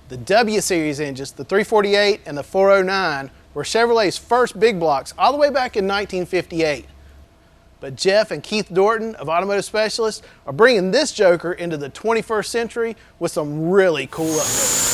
The W Series engines, the 348 and the 409, were Chevrolet's first big blocks all the way back in 1958. But Jeff and Keith Dorton of Automotive Specialists are bringing this joker into the 21st century with some really cool updates.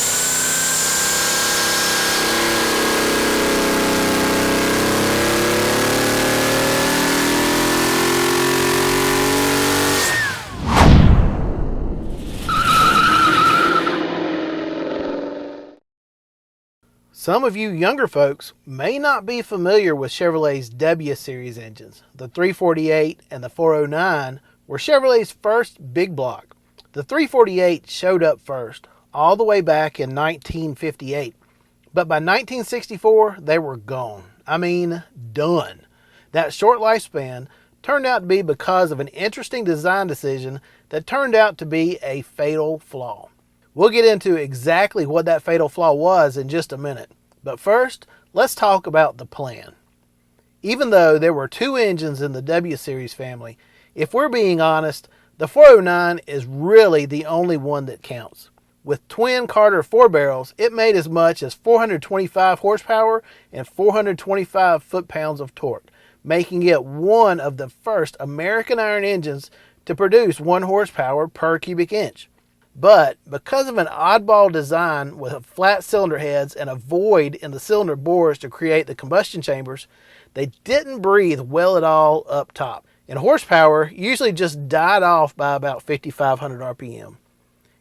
Some of you younger folks may not be familiar with Chevrolet's W Series engines. The 348 and the 409 were Chevrolet's first big block. The 348 showed up first, all the way back in 1958. But by 1964, they were gone. I mean, done. That short lifespan turned out to be because of an interesting design decision that turned out to be a fatal flaw. We'll get into exactly what that fatal flaw was in just a minute. But first, let's talk about the plan. Even though there were two engines in the W Series family, if we're being honest, the 409 is really the only one that counts. With twin Carter 4-barrels, it made as much as 425 horsepower and 425 foot-pounds of torque, making it one of the first American iron engines to produce 1 horsepower per cubic inch. But because of an oddball design with flat cylinder heads and a void in the cylinder bores to create the combustion chambers, they didn't breathe well at all up top, and horsepower usually just died off by about 5,500 RPM.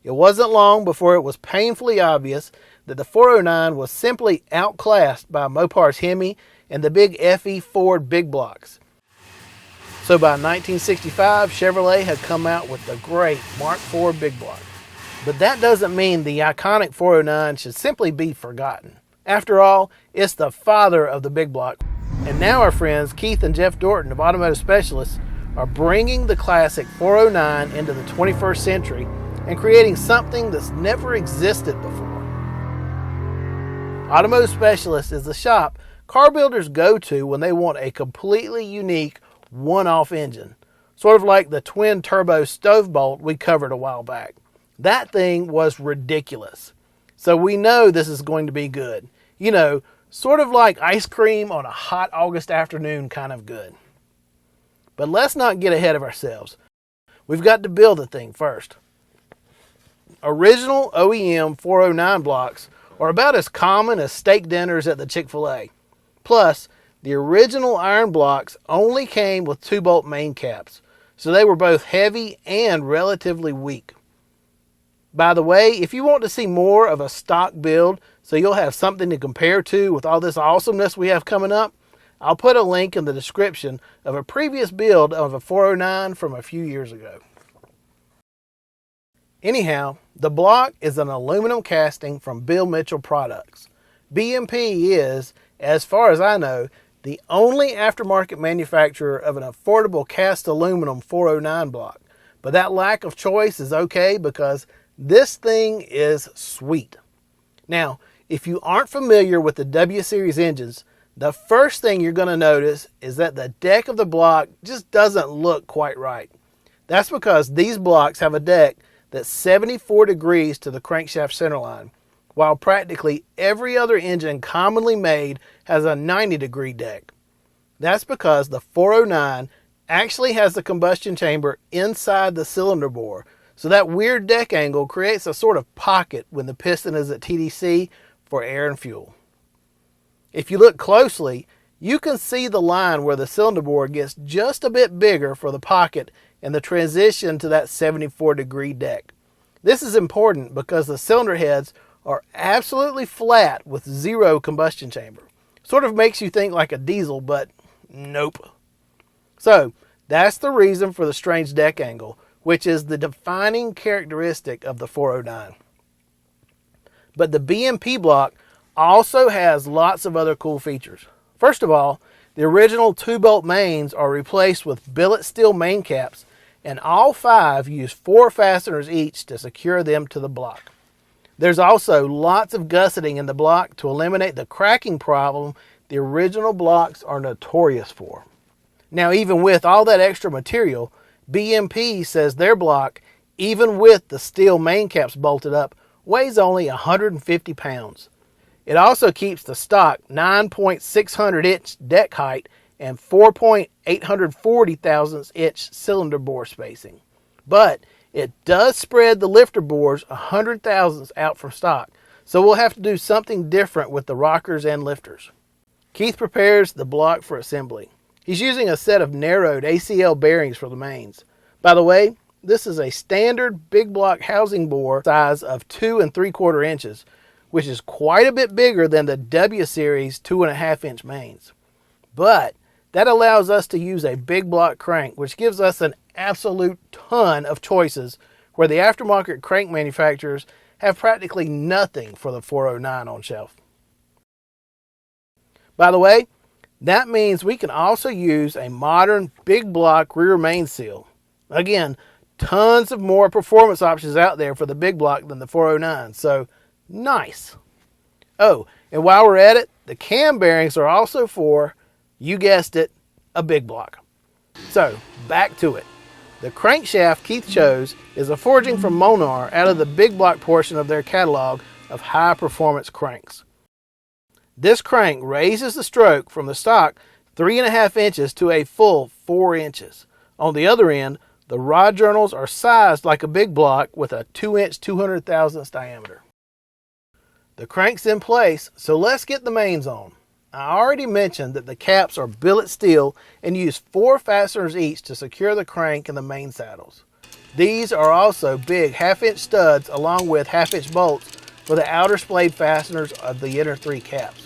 It wasn't long before it was painfully obvious that the 409 was simply outclassed by Mopar's Hemi and the big FE Ford big blocks. So by 1965, Chevrolet had come out with the great Mark IV big block. But that doesn't mean the iconic 409 should simply be forgotten. After all, it's the father of the big block. And now our friends Keith and Jeff Dorton of Automotive Specialists are bringing the classic 409 into the 21st century and creating something that's never existed before. Automotive Specialists is the shop car builders go to when they want a completely unique one-off engine, sort of like the twin turbo stove bolt we covered a while back. That thing was ridiculous. So we know this is going to be good. You know, sort of like ice cream on a hot August afternoon kind of good. But let's not get ahead of ourselves. We've got to build the thing first. Original OEM 409 blocks are about as common as steak dinners at the Chick-fil-A. Plus, the original iron blocks only came with 2-bolt main caps, so they were both heavy and relatively weak. By the way, if you want to see more of a stock build so you'll have something to compare to with all this awesomeness we have coming up, I'll put a link in the description of a previous build of a 409 from a few years ago. Anyhow, the block is an aluminum casting from Bill Mitchell Products. BMP is, as far as I know, the only aftermarket manufacturer of an affordable cast aluminum 409 block. But that lack of choice is okay because this thing is sweet. Now, if you aren't familiar with the W Series engines, the first thing you're going to notice is that the deck of the block just doesn't look quite right. That's because these blocks have a deck that's 74 degrees to the crankshaft centerline, while practically every other engine commonly made has a 90-degree deck. That's because the 409 actually has the combustion chamber inside the cylinder bore, so that weird deck angle creates a sort of pocket when the piston is at TDC for air and fuel. If you look closely, you can see the line where the cylinder bore gets just a bit bigger for the pocket and the transition to that 74-degree deck. This is important because the cylinder heads are absolutely flat with zero combustion chamber. Sort of makes you think like a diesel, but nope. So that's the reason for the strange deck angle, which is the defining characteristic of the 409. But the BMP block also has lots of other cool features. First of all, the original 2-bolt mains are replaced with billet steel main caps, and all 5 use 4 fasteners each to secure them to the block. There's also lots of gusseting in the block to eliminate the cracking problem the original blocks are notorious for. Now, even with all that extra material, BMP says their block, even with the steel main caps bolted up, weighs only 150 pounds. It also keeps the stock 9.600 inch deck height and 4.840 thousandths inch cylinder bore spacing. But it does spread the lifter bores 100 thousandths out from stock, so we'll have to do something different with the rockers and lifters. Keith prepares the block for assembly. He's using a set of narrowed ACL bearings for the mains. By the way, this is a standard big block housing bore size of 2 3/4 inches, which is quite a bit bigger than the W Series 2.5 inch mains. But that allows us to use a big block crank, which gives us an absolute ton of choices where the aftermarket crank manufacturers have practically nothing for the 409 on shelf. By the way, that means we can also use a modern big block rear main seal. Again, tons of more performance options out there for the big block than the 409, so nice. Oh, and while we're at it, the cam bearings are also for, you guessed it, a big block. So, back to it. The crankshaft Keith chose is a forging from Monar out of the big block portion of their catalog of high performance cranks. This crank raises the stroke from the stock 3.5 inches to a full 4 inches. On the other end, the rod journals are sized like a big block with a 2-inch 200 thousandths diameter. The crank's in place, so let's get the mains on. I already mentioned that the caps are billet steel and use 4 fasteners each to secure the crank and the main saddles. These are also big 1/2-inch studs along with 1/2-inch bolts for the outer splayed fasteners of the inner 3 caps.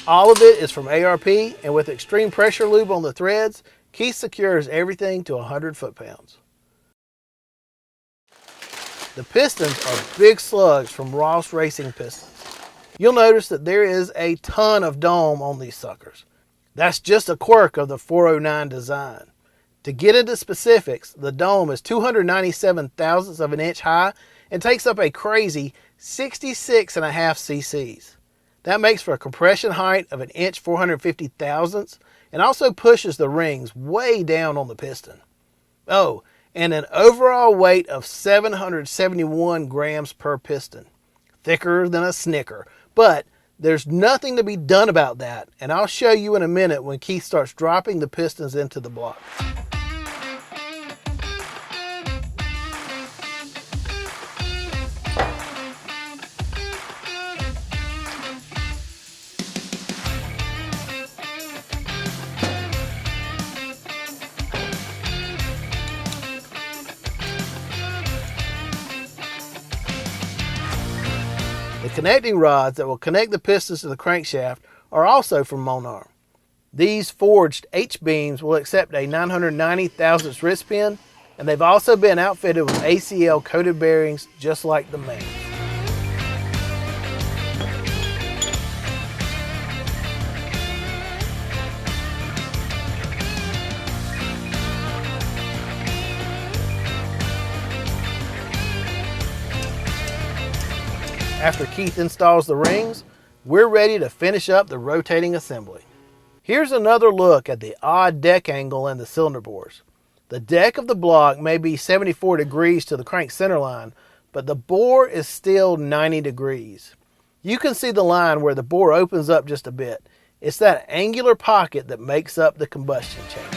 All of it is from ARP, and with extreme pressure lube on the threads, Keith secures everything to 100 foot-pounds. The pistons are big slugs from Ross Racing Pistons. You'll notice that there is a ton of dome on these suckers. That's just a quirk of the 409 design. To get into specifics, the dome is 297 thousandths of an inch high and takes up a crazy 66.5 cc's. That makes for a compression height of 1.45 thousandths and also pushes the rings way down on the piston. Oh, and an overall weight of 771 grams per piston. Thicker than a Snicker, but there's nothing to be done about that, and I'll show you in a minute when Keith starts dropping the pistons into the block. The connecting rods that will connect the pistons to the crankshaft are also from Monar. These forged H-beams will accept a 990 thousandths wrist pin, and they've also been outfitted with ACL coated bearings just like the mains. After Keith installs the rings, we're ready to finish up the rotating assembly. Here's another look at the odd deck angle in the cylinder bores. The deck of the block may be 74 degrees to the crank center line, but the bore is still 90 degrees. You can see the line where the bore opens up just a bit. It's that angular pocket that makes up the combustion chamber.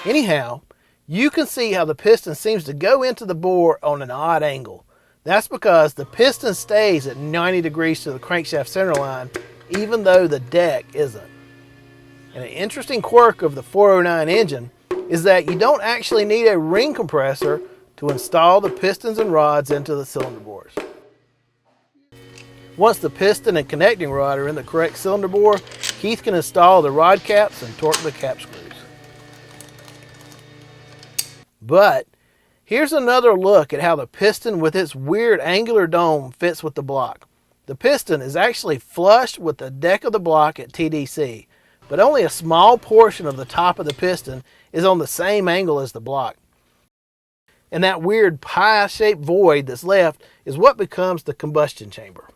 Anyhow, you can see how the piston seems to go into the bore on an odd angle. That's because the piston stays at 90 degrees to the crankshaft center line, even though the deck isn't. And an interesting quirk of the 409 engine is that you don't actually need a ring compressor to install the pistons and rods into the cylinder bores. Once the piston and connecting rod are in the correct cylinder bore, Keith can install the rod caps and torque the cap screws. But here's another look at how the piston with its weird angular dome fits with the block. The piston is actually flush with the deck of the block at TDC, but only a small portion of the top of the piston is on the same angle as the block. And that weird pie-shaped void that's left is what becomes the combustion chamber.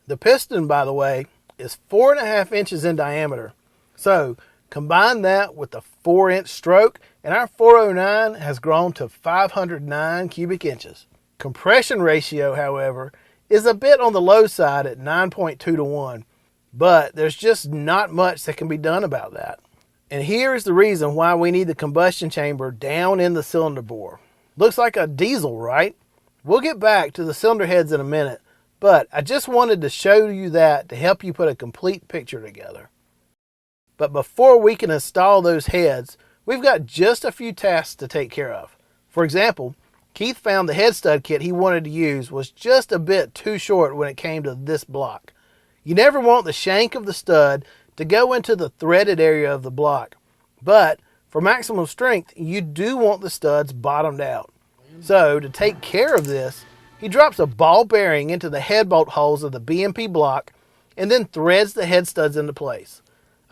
The piston, by the way, is 4.5 inches in diameter, So combine that with the 4-inch stroke, and our 409 has grown to 509 cubic inches. Compression ratio, however, is a bit on the low side at 9.2 to 1, but there's just not much that can be done about that. And here is the reason why we need the combustion chamber down in the cylinder bore. Looks like a diesel, right? We'll get back to the cylinder heads in a minute, but I just wanted to show you that to help you put a complete picture together. But before we can install those heads, we've got just a few tasks to take care of. For example, Keith found the head stud kit he wanted to use was just a bit too short when it came to this block. You never want the shank of the stud to go into the threaded area of the block, but for maximum strength, you do want the studs bottomed out. So to take care of this, he drops a ball bearing into the head bolt holes of the BMP block and then threads the head studs into place.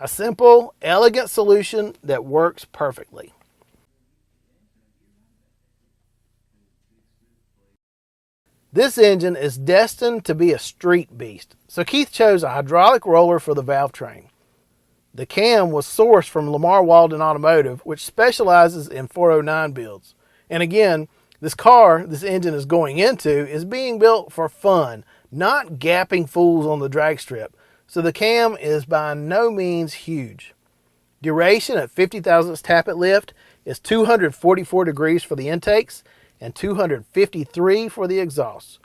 A simple, elegant solution that works perfectly. This engine is destined to be a street beast, so Keith chose a hydraulic roller for the valve train. The cam was sourced from Lamar Walden Automotive, which specializes in 409 builds. And again, this engine is going into is being built for fun, not gapping fools on the drag strip. So the cam is by no means huge. Duration at 50 thousandths tappet lift is 244 degrees for the intakes and 253 for the exhausts.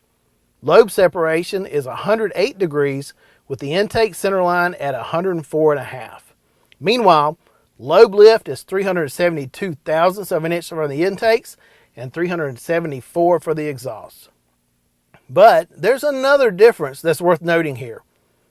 Lobe separation is 108 degrees with the intake centerline at 104.5. Meanwhile, lobe lift is 372 thousandths of an inch for the intakes and 374 for the exhausts. But there's another difference that's worth noting here.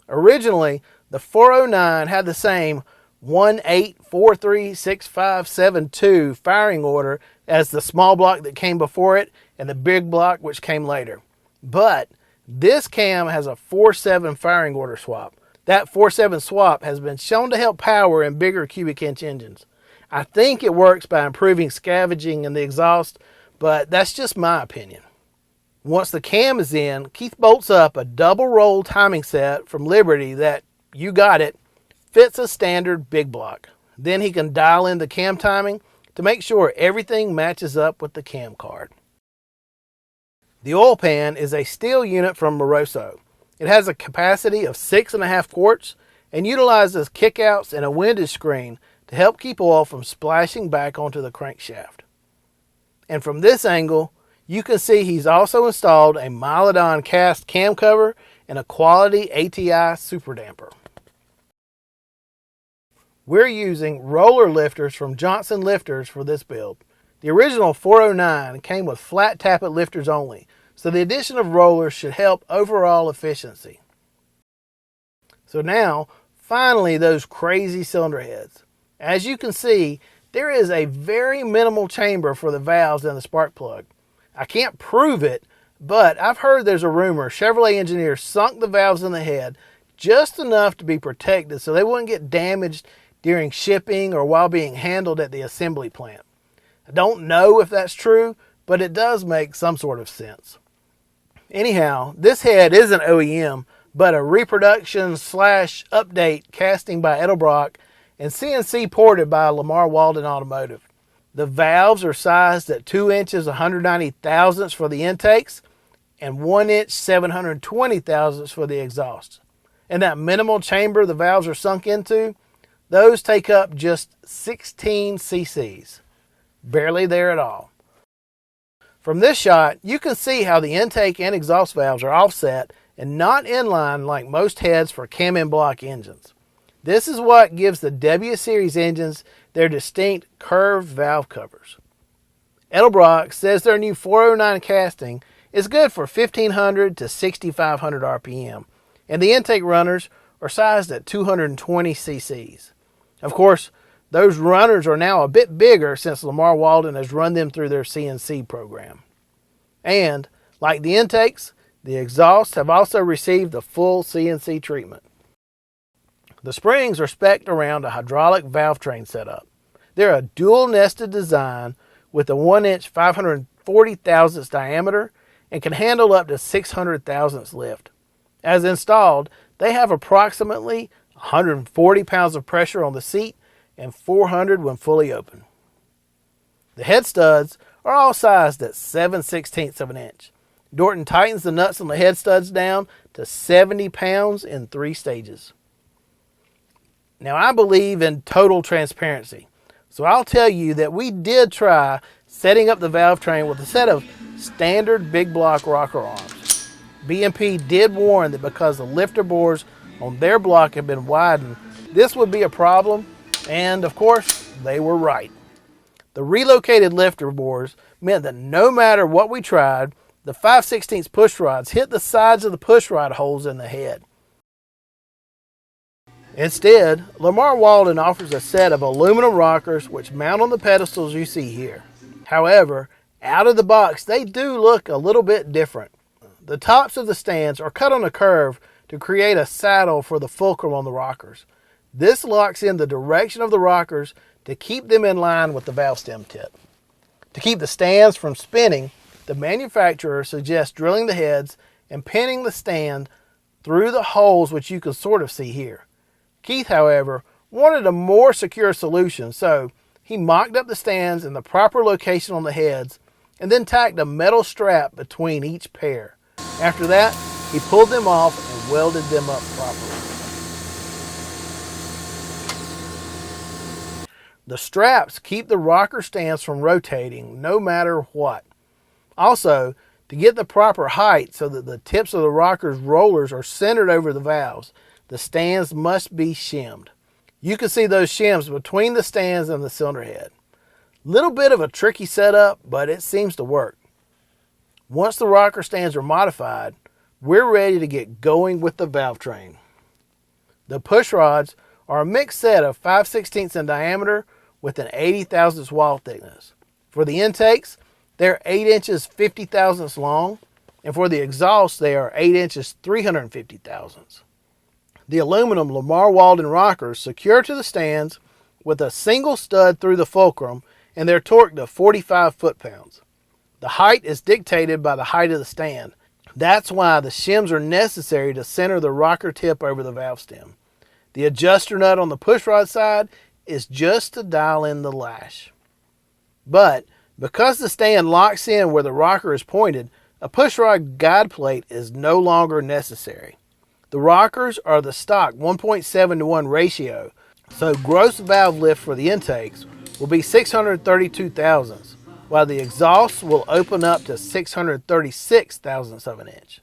Originally, the 409 had the same 18436572 firing order as the small block that came before it and the big block which came later. But this cam has a 4.7 firing order swap. That 4.7 swap has been shown to help power in bigger cubic inch engines. I think it works by improving scavenging in the exhaust, but that's just my opinion. Once the cam is in, Keith bolts up a double roll timing set from Liberty that, you got it, fits a standard big block. Then he can dial in the cam timing to make sure everything matches up with the cam card. The oil pan is a steel unit from Moroso. It has a capacity of 6.5 quarts and utilizes kickouts and a windage screen to help keep oil from splashing back onto the crankshaft. And from this angle, you can see he's also installed a Milodon cast cam cover and a quality ATI super damper. We're using roller lifters from Johnson Lifters for this build. The original 409 came with flat tappet lifters only, so the addition of rollers should help overall efficiency. So now, finally, those crazy cylinder heads. As you can see, there is a very minimal chamber for the valves and the spark plug. I can't prove it, but I've heard there's a rumor Chevrolet engineers sunk the valves in the head just enough to be protected so they wouldn't get damaged during shipping or while being handled at the assembly plant. I don't know if that's true, but it does make some sort of sense. Anyhow, this head isn't OEM, but a reproduction/update casting by Edelbrock and CNC ported by Lamar Walden Automotive. The valves are sized at 2 inches 190 thousandths for the intakes and 1 inch 720 thousandths for the exhausts. And that minimal chamber the valves are sunk into, those take up just 16 cc's. Barely there at all. From this shot, you can see how the intake and exhaust valves are offset and not inline like most heads for cam-in-block engines. This is what gives the W Series engines their distinct curved valve covers. Edelbrock says their new 409 casting is good for 1500 to 6500 RPM, and the intake runners are sized at 220 cc's. Of course, those runners are now a bit bigger since Lamar Walden has run them through their CNC program. And, like the intakes, the exhausts have also received the full CNC treatment. The springs are spec'd around a hydraulic valve train setup. They're a dual nested design with a 1 inch 540 thousandths diameter and can handle up to 600 thousandths lift. As installed, they have approximately 140 pounds of pressure on the seat, and 400 when fully open. The head studs are all sized at 7/16 of an inch. Dorton tightens the nuts on the head studs down to 70 pounds in 3 stages. Now, I believe in total transparency, so I'll tell you that we did try setting up the valve train with a set of standard big block rocker arms. B&P did warn that because the lifter bores on their block have been widened, this would be a problem, and of course, they were right. The relocated lifter bores meant that no matter what we tried, the 5/16 push rods hit the sides of the push rod holes in the head. Instead, Lamar Walden offers a set of aluminum rockers which mount on the pedestals you see here. However, out of the box, they do look a little bit different. The tops of the stands are cut on a curve to create a saddle for the fulcrum on the rockers. This locks in the direction of the rockers to keep them in line with the valve stem tip. To keep the stands from spinning, the manufacturer suggests drilling the heads and pinning the stand through the holes which you can sort of see here. Keith, however, wanted a more secure solution, so he mocked up the stands in the proper location on the heads and then tacked a metal strap between each pair. After that, he pulled them off and welded them up properly. The straps keep the rocker stands from rotating no matter what. Also, to get the proper height so that the tips of the rocker's rollers are centered over the valves, the stands must be shimmed. You can see those shims between the stands and the cylinder head. Little bit of a tricky setup, but it seems to work. Once the rocker stands are modified, we're ready to get going with the valve train. The push rods are a mixed set of 5/16 in diameter with an 80 thousandths wall thickness. For the intakes, they're 8 inches 50 thousandths long, and for the exhaust, they are 8 inches 350 thousandths. The aluminum Lamar Walden rockers secure to the stands with a single stud through the fulcrum, and they're torqued to 45 foot-pounds. The height is dictated by the height of the stand. That's why the shims are necessary to center the rocker tip over the valve stem. The adjuster nut on the pushrod side is just to dial in the lash. But because the stand locks in where the rocker is pointed, a pushrod guide plate is no longer necessary. The rockers are the stock 1.7 to 1 ratio, so gross valve lift for the intakes will be 632 thousandths, while the exhausts will open up to 636 thousandths of an inch.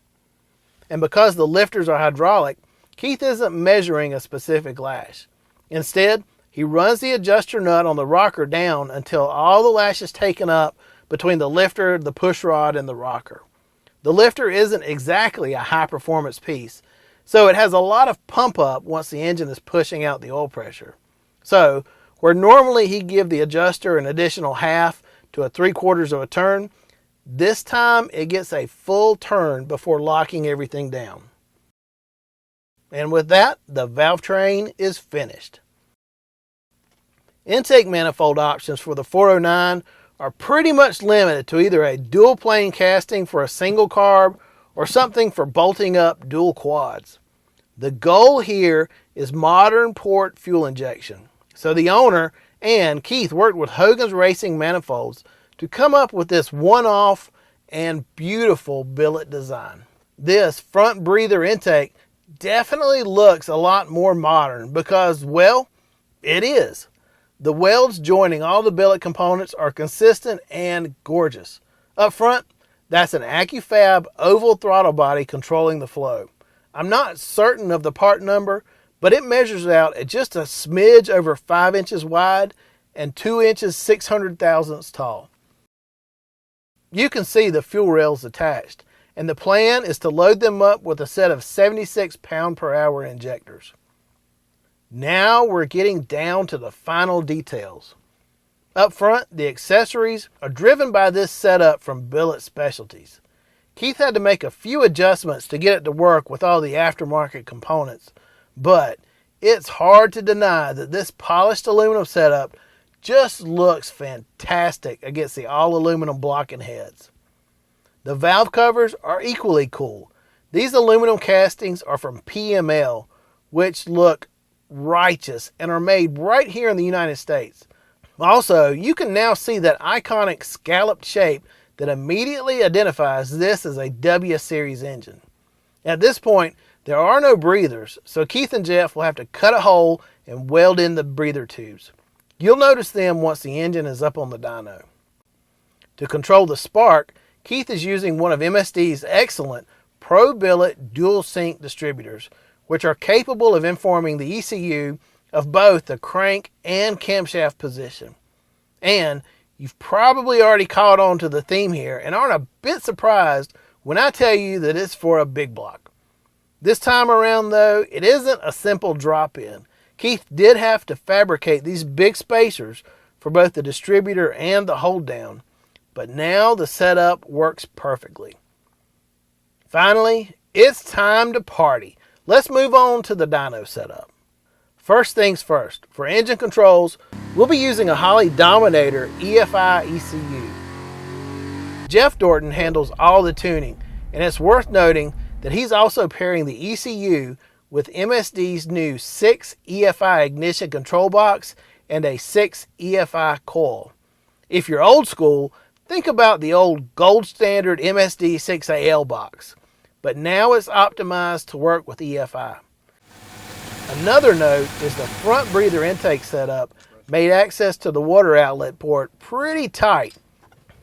And because the lifters are hydraulic, Keith isn't measuring a specific lash. Instead, he runs the adjuster nut on the rocker down until all the lash is taken up between the lifter, the push rod, and the rocker. The lifter isn't exactly a high-performance piece, so it has a lot of pump up once the engine is pushing out the oil pressure. So, where normally he'd give the adjuster an additional half to a 3/4 of a turn, this time it gets a full turn before locking everything down. And with that, the valve train is finished. Intake manifold options for the 409 are pretty much limited to either a dual plane casting for a single carb or something for bolting up dual quads. The goal here is modern port fuel injection. So the owner and Keith worked with Hogan's Racing Manifolds to come up with this one-off and beautiful billet design. This front breather intake definitely looks a lot more modern because, well, it is. The welds joining all the billet components are consistent and gorgeous. Up front, that's an AccuFab oval throttle body controlling the flow. I'm not certain of the part number, but it measures out at just a smidge over 5 inches wide and 2 inches 600 thousandths tall. You can see the fuel rails attached, and the plan is to load them up with a set of 76 pound-per-hour injectors. Now we're getting down to the final details. Up front, the accessories are driven by this setup from Billet Specialties. Keith had to make a few adjustments to get it to work with all the aftermarket components, but it's hard to deny that this polished aluminum setup just looks fantastic against the all-aluminum block and heads. The valve covers are equally cool. These aluminum castings are from PML, which look righteous, and are made right here in the United States. Also, you can now see that iconic scalloped shape that immediately identifies this as a W Series engine. At this point, there are no breathers, so Keith and Jeff will have to cut a hole and weld in the breather tubes. You'll notice them once the engine is up on the dyno. To control the spark, Keith is using one of MSD's excellent Pro-Billet dual sync distributors, which are capable of informing the ECU of both the crank and camshaft position. And you've probably already caught on to the theme here and aren't a bit surprised when I tell you that it's for a big block. This time around, though, it isn't a simple drop-in. Keith did have to fabricate these big spacers for both the distributor and the hold-down, but now the setup works perfectly. Finally, it's time to party. Let's move on to the dyno setup. First things first, for engine controls, we'll be using a Holley Dominator EFI ECU. Jeff Dorton handles all the tuning, and it's worth noting that he's also pairing the ECU with MSD's new 6 EFI ignition control box and a 6 EFI coil. If you're old school, think about the old gold standard MSD 6AL box, but now it's optimized to work with EFI. Another note is the front breather intake setup made access to the water outlet port pretty tight.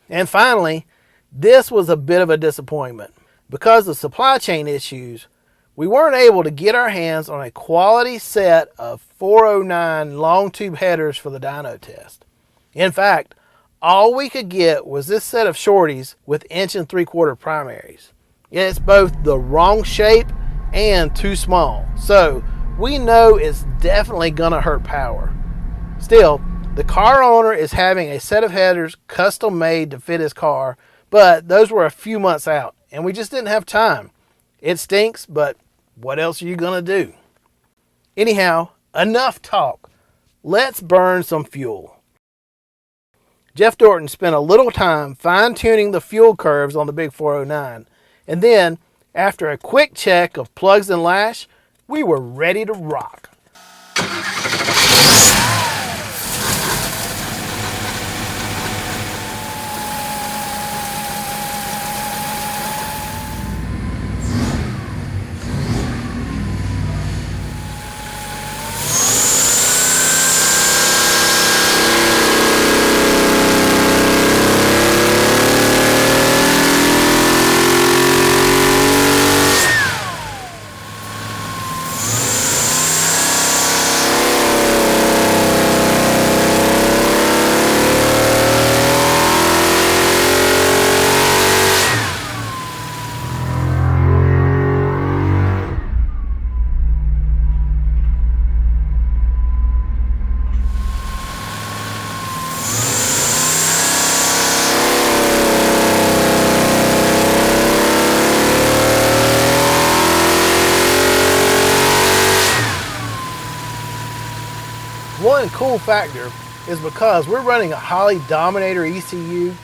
And finally, this was a bit of a disappointment. Because of supply chain issues, we weren't able to get our hands on a quality set of 409 long tube headers for the dyno test. In fact, all we could get was this set of shorties with 1 3/4 primaries. It's both the wrong shape and too small, so we know it's definitely gonna hurt power. Still, the car owner is having a set of headers custom made to fit his car, but those were a few months out, and we just didn't have time. It stinks, but what else are you gonna do? Anyhow, enough talk. Let's burn some fuel. Jeff Dorton spent a little time fine-tuning the fuel curves on the big 409, and then, after a quick check of plugs and lash, we were ready to rock. One cool factor is because we're running a Holley Dominator ECU,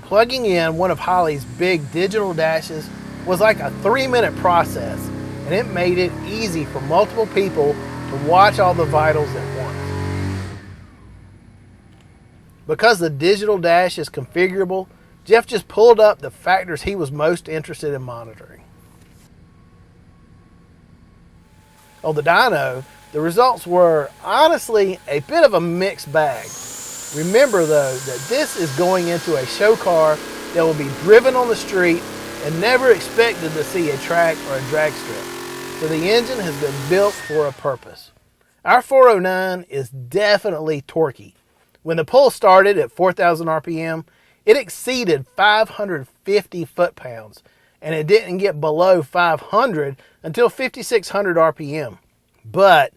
plugging in one of Holley's big digital dashes was like a 3-minute process, and it made it easy for multiple people to watch all the vitals at once. Because the digital dash is configurable, Jeff just pulled up the factors he was most interested in monitoring. On the dyno, the results were, honestly, a bit of a mixed bag. Remember, though, that this is going into a show car that will be driven on the street and never expected to see a track or a drag strip. So the engine has been built for a purpose. Our 409 is definitely torquey. When the pull started at 4,000 RPM, it exceeded 550 foot-pounds, and it didn't get below 500 until 5,600 RPM. But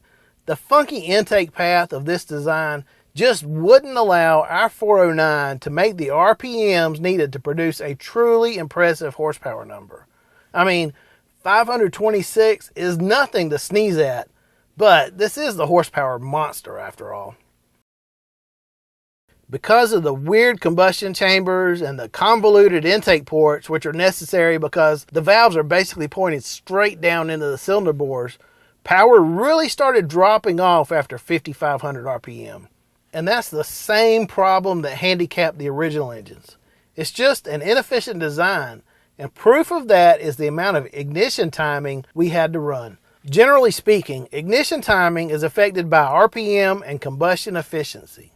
the funky intake path of this design just wouldn't allow our 409 to make the RPMs needed to produce a truly impressive horsepower number. I mean, 526 is nothing to sneeze at, but this is the horsepower monster after all. Because of the weird combustion chambers and the convoluted intake ports, which are necessary because the valves are basically pointed straight down into the cylinder bores, Power really started dropping off after 5,500 RPM. And that's the same problem that handicapped the original engines. It's just an inefficient design, and proof of that is the amount of ignition timing we had to run. Generally speaking, ignition timing is affected by RPM and combustion efficiency.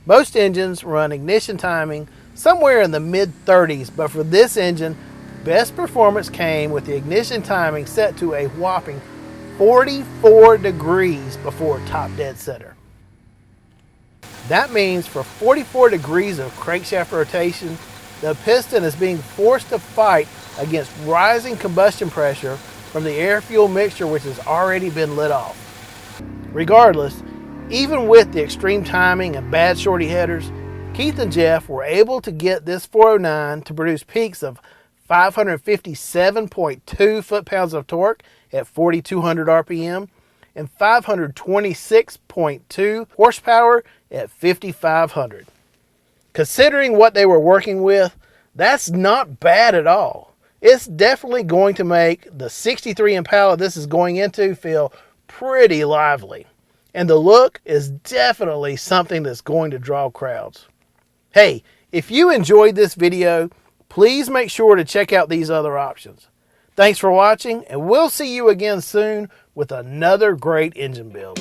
Most engines run ignition timing somewhere in the mid-30s, but for this engine, best performance came with the ignition timing set to a whopping 44 degrees before top dead center. That means for 44 degrees of crankshaft rotation, the piston is being forced to fight against rising combustion pressure from the air-fuel mixture which has already been lit off. Regardless, even with the extreme timing and bad shorty headers, Keith and Jeff were able to get this 409 to produce peaks of 557.2 foot-pounds of torque at 4,200 RPM and 526.2 horsepower at 5,500. Considering what they were working with, that's not bad at all. It's definitely going to make the 63 Impala this is going into feel pretty lively. And the look is definitely something that's going to draw crowds. Hey, if you enjoyed this video, please make sure to check out these other options. Thanks for watching, and we'll see you again soon with another great engine build.